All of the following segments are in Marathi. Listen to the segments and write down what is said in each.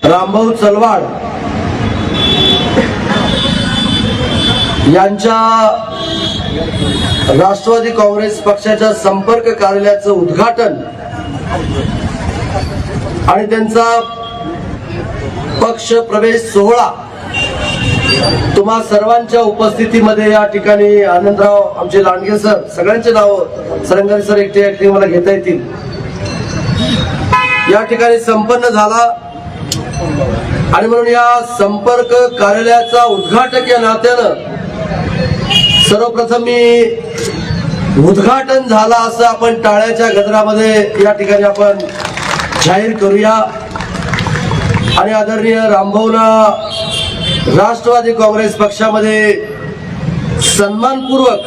रामभाऊ चलवाड यांच्या राष्ट्रवादी काँग्रेस पक्षाच्या संपर्क कार्यालयाचं उद्घाटन आणि त्यांचा पक्ष प्रवेश सोहळा तुम्हा सर्वांच्या उपस्थितीमध्ये या ठिकाणी आनंदराव आमचे लांडगे सर, सगळ्यांचे नाव सरंगारी सर एकटे मला घेता येतील, या ठिकाणी संपन्न झाला. आणि म्हणून या संपर्क कार्यालयाचा उद्घाटक या नात्यानं सर्वप्रथम मी उद्घाटन झाला असं आपण टाळ्याच्या गजरामध्ये या ठिकाणी आपण जाहीर करूया. आणि आदरणीय रामभाऊला राष्ट्रवादी काँग्रेस पक्षामध्ये सन्मानपूर्वक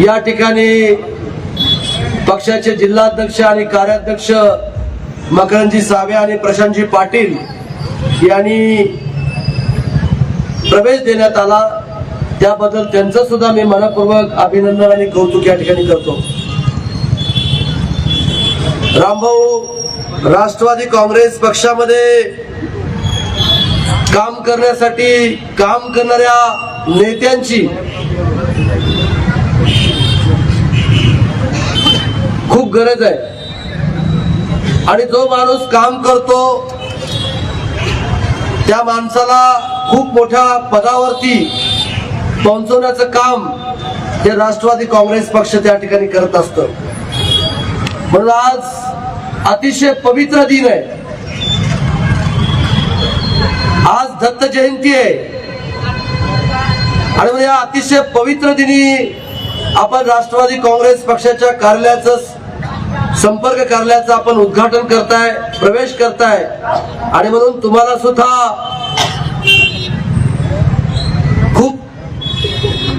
या ठिकाणी पक्षाचे जिल्हाध्यक्ष आणि कार्याध्यक्ष मकरंदजी सावे आणि प्रशांतजी पाटील यांनी प्रवेश देण्यात आला. त्याबद्दल त्यांचं सुद्धा मी मनपूर्वक अभिनंदन आणि कौतुक या ठिकाणी करतो. रामभाऊ राष्ट्रवादी काँग्रेस पक्षामध्ये काम करण्यासाठी काम करणाऱ्या नेत्यांची खूप गरज आहे. आणि जो माणूस काम करतो त्या माणसाला खूप मोठ्या पदावरती पोहोचवण्याचं काम हे राष्ट्रवादी काँग्रेस पक्ष त्या ठिकाणी करत असतं. म्हणून आज अतिशय पवित्र दिन आहे. आज दत्त जयंती आहे आणि या अतिशय पवित्र दिनी आपण राष्ट्रवादी काँग्रेस पक्षाच्या कार्यालयाचं संपर्क कार्यालयाचं आपण उद्घाटन करताय, प्रवेश करताय. आणि म्हणून तुम्हाला सुद्धा खूप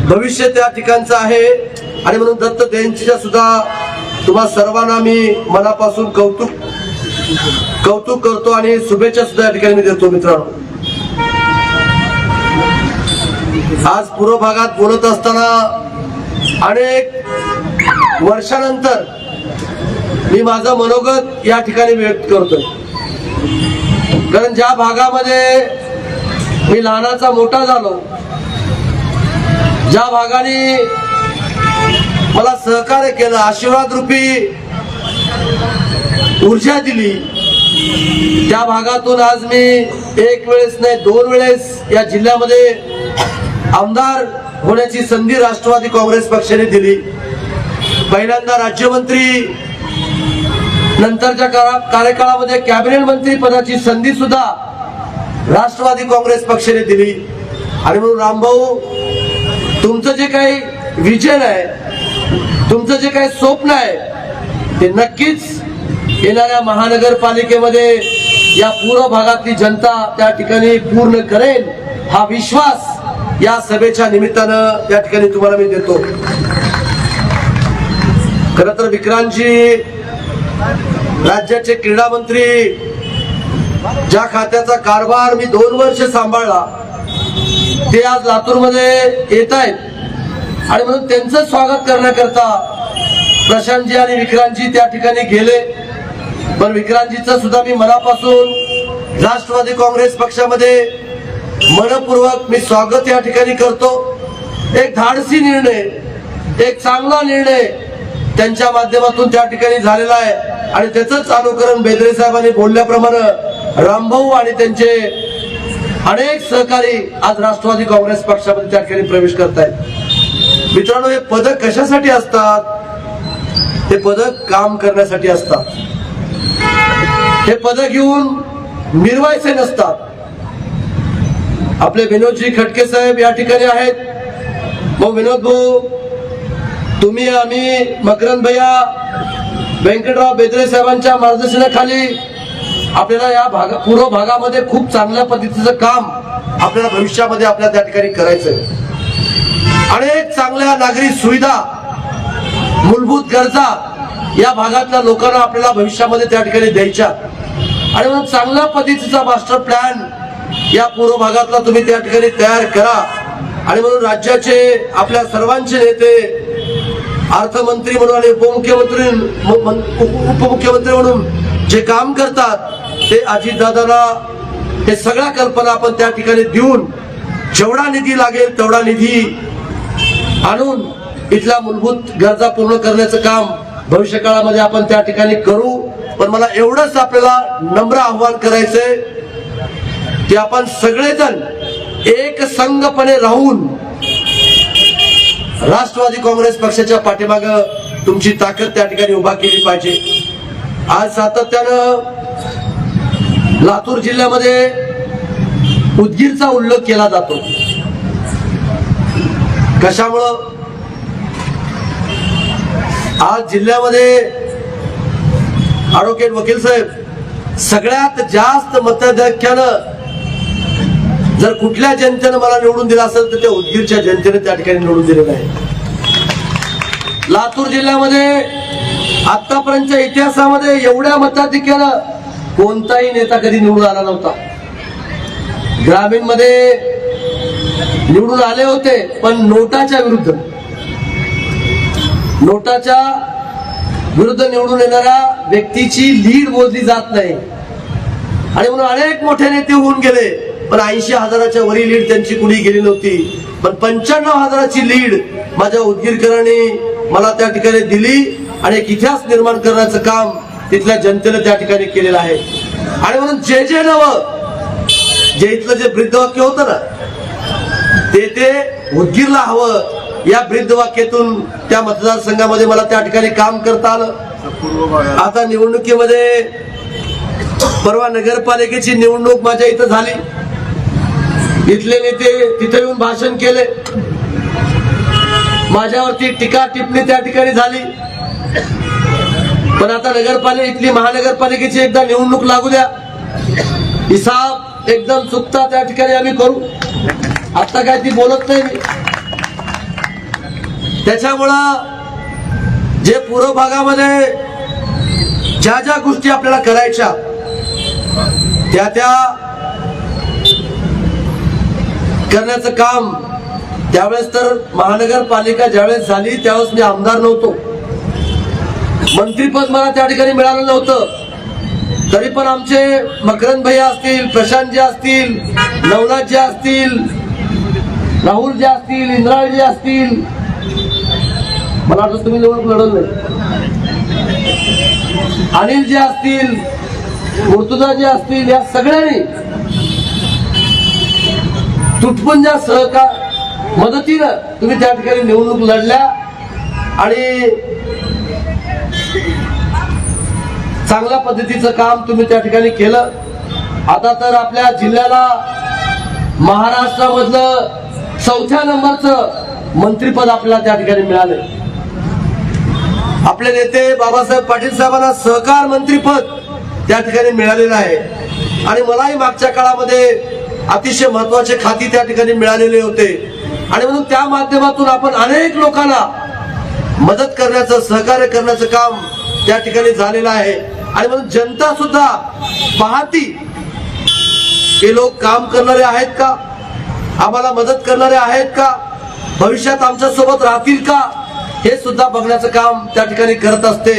भविष्य त्या ठिकाणचं आहे. आणि म्हणून दत्त जयंतीच्या सुद्धा तुम्हा सर्वांना मी मनापासून कौतुक करतो आणि शुभेच्छा सुद्धा या ठिकाणी मी देतो. मित्रांनो, आज पूर्व भागात बोलत असताना अनेक वर्षानंतर मी माझं मनोगत या ठिकाणी व्यक्त करतोय. कारण ज्या भागामध्ये मी लहानाचा मोठा झालो, ज्या भागाने मला सहकार्य केलं, आशीर्वाद रूपी ऊर्जा दिली, त्या भागातून आज मी एक वेळेस नाही 2 वेळेस या जिल्ह्यामध्ये आमदार होण्याची संधी राष्ट्रवादी काँग्रेस पक्षाने दिली. पहिल्यांदा राज्यमंत्री, नंतरच्या कार्यकाळामध्ये कॅबिनेट मंत्री पदाची संधी सुद्धा राष्ट्रवादी काँग्रेस पक्षाने दिली. आणि म्हणून रामभाऊ, तुमचं जे काही विजन आहे, तुमचं जे काही स्वप्न आहे, ते नक्कीच येणाऱ्या महानगरपालिकेमध्ये या पूर्व भागातली जनता त्या ठिकाणी पूर्ण करेल, हा विश्वास या सभेच्या निमित्तानं या ठिकाणी तुम्हाला मी देतो. खरं तर विक्रांतजी राज्याचे क्रीडा मंत्री, ज्या खात्याचा कारभार मी 2 वर्ष सांभाळला, ते आज लातूरमध्ये येत आहेत. आणि म्हणून त्यांचं स्वागत करण्याकरता प्रशांतजी आणि विक्रांतजी त्या ठिकाणी गेले. पण विक्रांतजीचं सुद्धा मी मनापासून राष्ट्रवादी काँग्रेस पक्षामध्ये मनपूर्वक मी स्वागत या ठिकाणी करतो. एक धाडसी निर्णय, एक चांगला निर्णय त्यांच्या माध्यमातून त्या ठिकाणी झालेला आहे. आणि त्याचंच अनुकरण बेदरे साहेबांनी बोलल्याप्रमाणे रामभाऊ आणि त्यांचे अनेक सहकारी आज राष्ट्रवादी काँग्रेस पक्षामध्ये त्या ठिकाणी प्रवेश करतायत. मित्रांनो, हे पदक कशासाठी असतात? हे पदक काम करण्यासाठी असतात. हे पदक घेऊन मिरवायचे नसतात. आपले विनोदजी खटके साहेब या ठिकाणी आहेत. मग विनोद भाऊ, तुम्ही, आम्ही, मकरंद भैया, व्यंकटराव बेदरे साहेबांच्या मार्गदर्शनाखाली आपल्याला या पूर्व भागामध्ये खूप चांगल्या पद्धतीचं काम आपल्याला भविष्यामध्ये आपल्या त्या ठिकाणी करायचंय. अनेक चांगल्या नागरी सुविधा, मूलभूत गरजा या भागातल्या लोकांना आपल्याला भविष्यामध्ये त्या ठिकाणी द्यायच्या. आणि म्हणून चांगल्या पद्धतीचा मास्टर प्लॅन या पूर्व भागातला तुम्ही त्या ठिकाणी तयार करा. आणि म्हणून राज्याचे आपल्या सर्वांचे नेते, अर्थमंत्री म्हणून आणि उपमुख्यमंत्री म्हणून जे काम करतात, ते अजितदादांना हे सगळ्या कल्पना आपण त्या ठिकाणी देऊन जेवढा निधी लागेल तेवढा निधी आणून इथल्या मूलभूत गरजा पूर्ण करण्याचं काम भविष्य काळामध्ये आपण त्या ठिकाणी करू. पण मला एवढंच आपल्याला नम्र आव्हान करायचंय की आपण सगळेजण एक संघपणे राहून राष्ट्रवादी काँग्रेस पक्षाच्या पाठीमागे तुमची ताकद त्या ठिकाणी उभा केली पाहिजे. आज सातत्यानं लातूर जिल्ह्यामध्ये उदगीरचा उल्लेख केला जातो. कशामुळं? आज जिल्ह्यामध्ये ॲडव्होकेट वकील साहेब सगळ्यात जास्त मताधिक्यानं जर कुठल्या जनतेनं मला निवडून दिलं असेल तर त्या उदगीरच्या जनतेने त्या ठिकाणी निवडून दिलेलं आहे. लातूर जिल्ह्यामध्ये आतापर्यंतच्या इतिहासामध्ये एवढ्या मताधिक्यानं कोणताही नेता कधी निवडून आला नव्हता. ग्रामीण मध्ये निवडून आले होते पण नोटाच्या विरुद्ध निवडून येणाऱ्या व्यक्तीची लीड मोजली जात नाही आणि म्हणून अनेक मोठे नेते होऊन गेले पण 80,000च्या वरील लीड त्यांची कुणी गेली नव्हती. पण 95,000ची लीड माझ्या उदगीरकरांनी मला त्या ठिकाणी दिली आणि एक इतिहास निर्माण करण्याचं काम तिथल्या जनतेने त्या ठिकाणी केलेलं आहे. आणि म्हणून जे नवं जे इथलं जे ब्रीदवाक्य होतं ना ते उदगीरला हवं या ब्रीदवाक्यातून त्या मतदारसंघामध्ये मला त्या ठिकाणी काम करता आलं. आता निवडणुकीमध्ये परवा नगरपालिकेची निवडणूक माझ्या इथं झाली. इथले नेते तिथे येऊन भाषण केले, माझ्यावरती टीका टिप्पणी त्या ठिकाणी झाली. पण आता इथली महानगरपालिकेची एकदा निवडणूक लागू द्या, हिसाब एकदम चुकता त्या ठिकाणी आम्ही करू. आता काय ती बोलत नाही. त्याच्यामुळं जे पूर्व भागामध्ये ज्या ज्या गोष्टी आपल्याला करायच्या त्या करण्याचं काम त्यावेळेस तर महानगरपालिका ज्यावेळेस झाली त्यावेळेस मी आमदार नव्हतो, मंत्रीपद मला त्या ठिकाणी मिळालं नव्हतं. तरी पण आमचे मकरंद भैया असतील, प्रशांत जे असतील, नवनाथ जे असतील, राहुल जे असतील, इंद्राळ जे असतील, मला वाटतं तुम्ही निवडणूक लढवलं नाही, अनिल जे असतील, मुर्तुजा जे असतील, या सगळ्यांनी तुटपुंजा सहकार मदतीनं तुम्ही त्या ठिकाणी निवडणूक लढल्या आणि चांगल्या पद्धतीचं काम तुम्ही त्या ठिकाणी केलं. आता तर आपल्या जिल्ह्याला महाराष्ट्रामधलं 4थ्या नंबरचं मंत्रीपद आपल्याला त्या ठिकाणी मिळाले. आपले नेते बाबासाहेब पाटील साहेबांना सहकार मंत्रीपद त्या ठिकाणी मिळालेलं आहे आणि मलाही मागच्या काळामध्ये अतिशय महत्वाचे खाती त्या ठिकाणी मिळालेले होते. आणि म्हणून त्या माध्यमातून आपण अनेक लोकांना मदत करण्याचं, सहकार्य करण्याचं काम त्या ठिकाणी झालेलं आहे. आणि म्हणून जनता सुद्धा पाहती हे लोक काम करणारे आहेत का, आम्हाला मदत करणारे आहेत का, भविष्यात आमच्या सोबत राहतील का, हे सुद्धा बघण्याचं काम त्या ठिकाणी करत असते.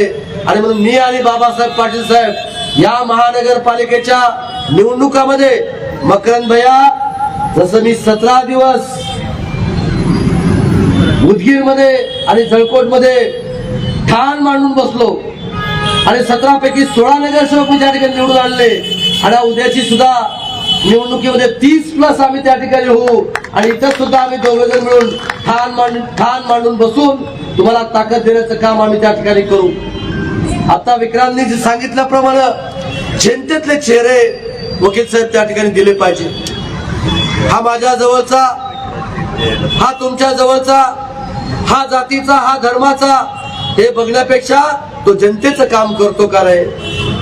आणि म्हणून मी आणि बाबासाहेब पाटील साहेब या महानगरपालिकेच्या निवडणुकामध्ये मकरंद भैया जसं मी 17 दिवस उदगीरमध्ये आणि जळकोटमध्ये ठाण मांडून बसलो आणि 17 पैकी 16 नगरसेवक मी त्या ठिकाणी निवडून आणले आणि उद्याची सुद्धा निवडणुकीमध्ये 30+ आम्ही त्या ठिकाणी होऊ आणि इथं सुद्धा आम्ही दोघेजण मिळून ठाण मांडून बसून तुम्हाला ताकद देण्याचं काम आम्ही त्या ठिकाणी करू. आता विक्रांतनी जे सांगितल्याप्रमाणे जनतेतले चेहरे वकील साहेब त्या ठिकाणी दिले पाहिजे. हा माझ्या जवळचा, हा तुमच्या जवळचा, हा जातीचा, हा धर्माचा हे बघण्यापेक्षा तो जनतेचं काम करतो का नाही,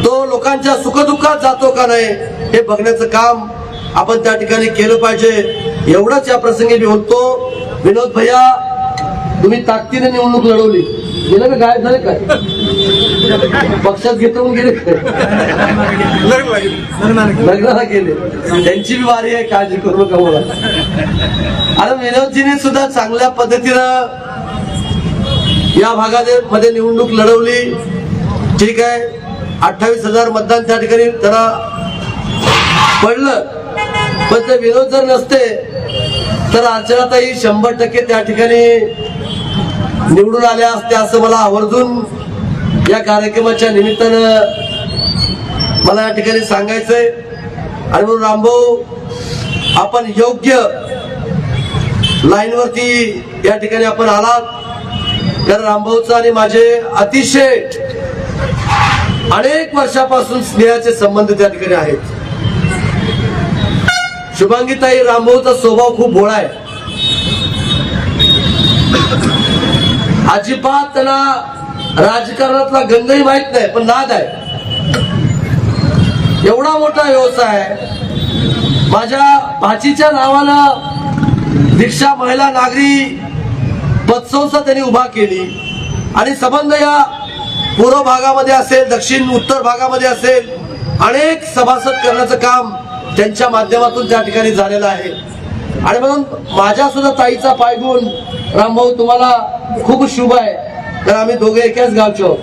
तो लोकांच्या सुखदुःखात जातो का नाही हे बघण्याचं काम आपण त्या ठिकाणी केलं पाहिजे. एवढंच या प्रसंगी मी बोलतो. विनोद भैया, तुम्ही ताकदीने निवडणूक लढवली, गेलं का गायब झाले काय, पक्षात घेतवून गेले काय, लग्नाला गेले, त्यांची बी वारी आहे, काळजी करू नका मला. आणि विनोदजीने सुद्धा चांगल्या पद्धतीनं या भागामध्ये निवडणूक लढवली. ठीक आहे, 28,000 मतदान त्या ठिकाणी त्यांना पडलं, पण ते विनोद जर नसते तर अर्चनाताई 100% त्या ठिकाणी निवडून आल्या असत्या असं मला आवर्जून या कार्यक्रमाच्या निमित्तानं मला या ठिकाणी सांगायचंय. आणि म्हणून रामभाऊ, आपण योग्य लाईनवरती या ठिकाणी आपण आलात. कारण रामभाऊचं आणि माझे अतिशय अनेक वर्षापासून स्नेहाचे संबंध त्या ठिकाणी आहेत. शुभांगीताई, रामभाऊचा स्वभाव खूप भोळा आहे. अजिबात त्यांना राजकारणातला गंधही माहित नाही, पण नाद आहे. एवढा मोठा व्यवसाय माझ्या भाचीच्या नावानं दीक्षा महिला नागरी पतसंस्था त्यांनी उभा केली आणि संबंध या पूर्व भागामध्ये असेल, दक्षिण उत्तर भागामध्ये असेल, अनेक सभासद करण्याचं काम त्यांच्या माध्यमातून त्या ठिकाणी झालेलं आहे. आणि म्हणून माझ्या सुद्धा ताईचा पायगुण रामभाऊ तुम्हाला खूप शुभ आहे, कारण आम्ही दोघे एकाच गावचे आहोत.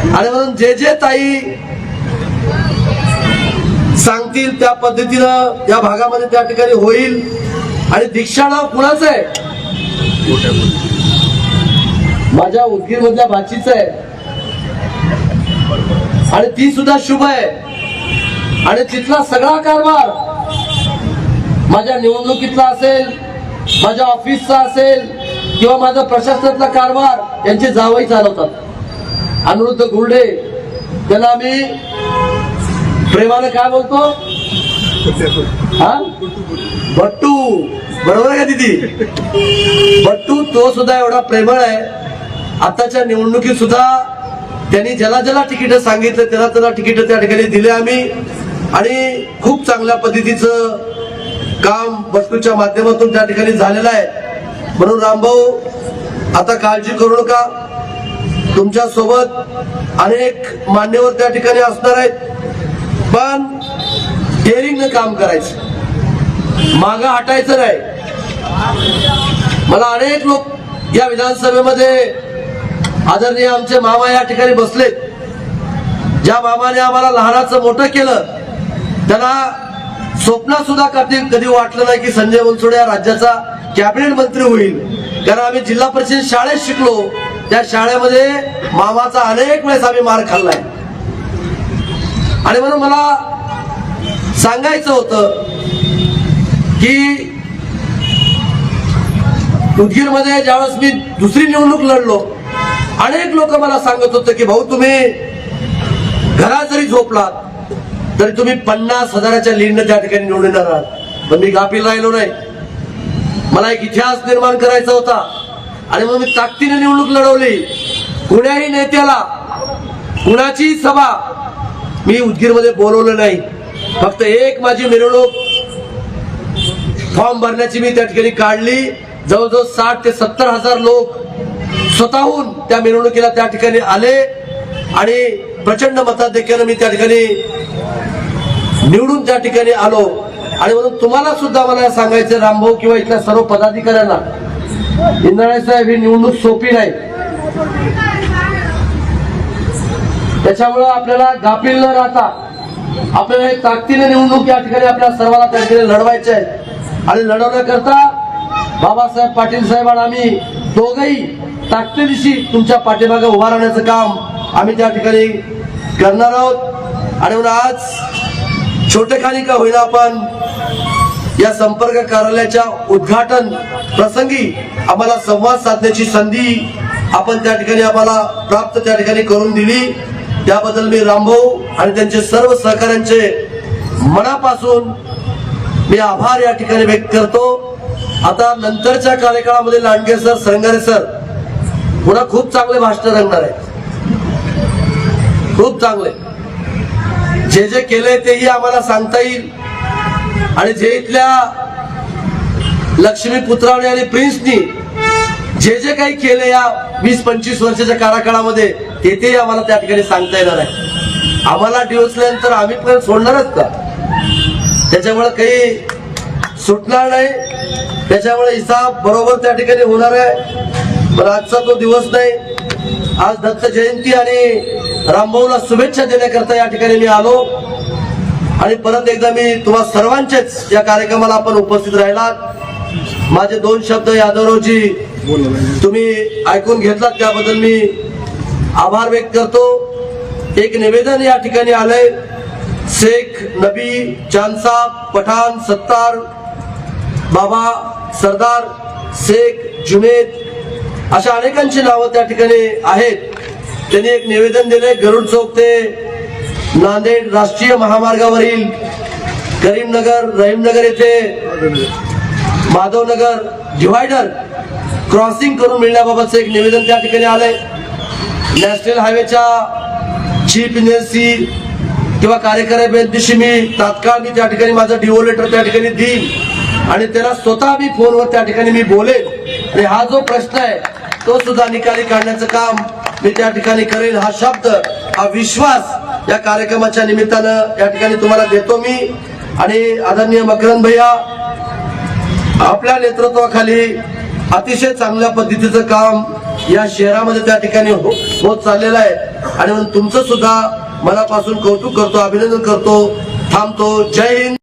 आणि म्हणून जे जे ताई सांगतील त्या पद्धतीनं या भागामध्ये त्या ठिकाणी होईल. आणि दीक्षा नाव कुणाचं आहे? माझ्या उदगीर मधल्या भाचीचं आहे आणि ती सुद्धा शुभ आहे. आणि तिथला सगळा कारभार माझ्या निवडणुकीतला असेल, माझ्या ऑफिसचा असेल किंवा माझा प्रशासनातला कारभार यांचे जावई चालवतात. अनिरुद्ध गुर्डे, त्यांना आम्ही प्रेमाने काय बोलतो? हा, भट्टू. बरोबर आहे का दीदी? भट्टू तो सुद्धा एवढा प्रेमळ आहे. आताच्या निवडणुकीत सुद्धा त्यांनी ज्याला ज्याला तिकीट सांगितलं त्याला त्याला तिकीट त्या ठिकाणी दिले आम्ही. आणि खूप चांगल्या पद्धतीचं काम भट्टूच्या माध्यमातून त्या ठिकाणी झालेलं आहे. म्हणून रामभाऊ, आता काळजी करू नका. तुमच्या सोबत अनेक मान्यवर त्या ठिकाणी असणार आहेत, पण डेअरिंगनं काम करायचं, मागं हटायचं नाही. मला अनेक लोक या विधानसभेमध्ये आदरणीय आमचे मामा या ठिकाणी बसलेत. ज्या मामाने आम्हाला लहानाचं मोठं केलं, त्यांना स्वप्नात सुद्धा कधी वाटलं नाही की संजय बनसोडे या राज्याचा कॅबिनेट मंत्री होईल. कारण आम्ही जिल्हा परिषद शाळेत शिकलो, त्या शाळेमध्ये मामाचा अनेक वेळेस आम्ही मार खाल्लाय. आणि म्हणून मला सांगायचं होतं की उदगीरमध्ये ज्यावेळेस मी दुसरी निवडणूक लढलो, अनेक लोक मला सांगत होते की भाऊ, तुम्ही घरात जरी झोपलात तरी तुम्ही 50,000च्या लीडनं त्या ठिकाणी निवडून येणार आहात. पण मी गाफील राहिलो नाही. मला एक इतिहास निर्माण करायचा होता आणि मग मी ताकदीने निवडणूक लढवली. कुण्याही नेत्याला, कुणाची सभा मी उदगीरमध्ये बोलवलं नाही. फक्त एक माझी मिरवणूक फॉर्म भरण्याची मी त्या ठिकाणी काढली. जवळजवळ 60,000 ते 70,000 लोक स्वतःहून त्या मिरवणुकीला त्या ठिकाणी आले आणि प्रचंड मताधिक्याने मी त्या ठिकाणी निवडून त्या ठिकाणी आलो. आणि म्हणून तुम्हाला सुद्धा मला सांगायचं रामभाऊ किंवा इथल्या सर्व पदाधिकाऱ्यांना, इंद्राणी साहेब, ही निवडणूक सोपी नाही. त्याच्यामुळे आपल्याला गाफील न राहता आपल्याला एक ताकदीने निवडणूक या ठिकाणी आपल्या सर्वांना त्या ठिकाणी लढवायचे आहे. आणि लढवण्याकरता बाबासाहेब पाटील साहेबांना आम्ही दोघंही ताकदीनिशी तुमच्या पाठीमागे उभा राहण्याचं काम आम्ही त्या ठिकाणी करणार आहोत. आणि म्हणून आज छोटेखानी का होईना आपण या संपर्क कार्यालयाच्या उद्घाटन प्रसंगी आम्हाला संवाद साधण्याची संधी आपण त्या ठिकाणी आम्हाला प्राप्त त्या ठिकाणी करून दिली. त्याबद्दल मी रामभाऊ आणि त्यांचे सर्व सहकाऱ्यांचे मनापासून मी आभार या ठिकाणी व्यक्त करतो. आता नंतरच्या कार्यकाळामध्ये लांडगे सर, सरंगारे सर पुन्हा खूप चांगले भाषण रंगणार आहेत, खूप चांगले. जे जे केले तेही आम्हाला सांगता येईल. आणि जे इथल्या लक्ष्मी पुत्रावणे आणि प्रिन्सनी जे जे काही केले या 20-25 वर्षाच्या कार्यकाळामध्ये तेही आम्हाला त्या ठिकाणी सांगता येणार आहे. आम्हाला डिवचल्यानंतर आम्ही पण सोडणारच का? त्याच्यामुळे काही सुटणार नाही. त्याच्यामुळे हिसाब बरोबर त्या ठिकाणी होणार आहे. पण आजचा तो दिवस नाही. आज दत्त जयंती आणि रामभाऊला शुभेच्छा देण्याकरता या ठिकाणी मी आलो. आणि परत एकदा मी तुम्हा सर्वांचेच या कार्यक्रमाला आपण उपस्थित राहिलात। माझे 2 शब्द यादवरावजी तुम्ही ऐकून घेतलात त्याबद्दल मी आभार व्यक्त करतो। एक निवेदन या ठिकाणी आलंय, शेख नबी, चांदसाब, पठाण, सत्तार, बाबा, सरदार, शेख, जुनेद अशा अनेकांची नावं त्या ठिकाणी आहेत। त्यांनी एक निवेदन दिले, गरुड चौक ते नांदेड राष्ट्रीय महामार्गावरील करीमनगर रहीमनगर येथे माधवनगर डिव्हायडर क्रॉसिंग करून मिळण्याबाबतचं एक निवेदन त्या ठिकाणी आलंय। नॅशनल हायवेच्या चीफ इंजिनियरशी किंवा कार्यकाऱ्याशी मी तात्काळ त्या ठिकाणी माझं डिओ लेटर त्या ठिकाणी देईन आणि त्याला स्वतः मी फोनवर त्या ठिकाणी मी बोलेन आणि हा जो प्रश्न आहे तो सुद्धा निकाली काढण्याचं काम मी त्या ठिकाणी करेन। हा शब्द, हा विश्वास या कार्यक्रमाच्या निमित्तानं या ठिकाणी तुम्हाला देतो मी। आणि आदरणीय मकरंद भैया, आपल्या नेतृत्वाखाली अतिशय चांगल्या पद्धतीचं काम या शहरामध्ये त्या ठिकाणी होत चाललेलं आहे आणि म्हणून तुमचं सुद्धा मनापासून कौतुक करतो, अभिनंदन करतो, थांबतो। जय हिंद।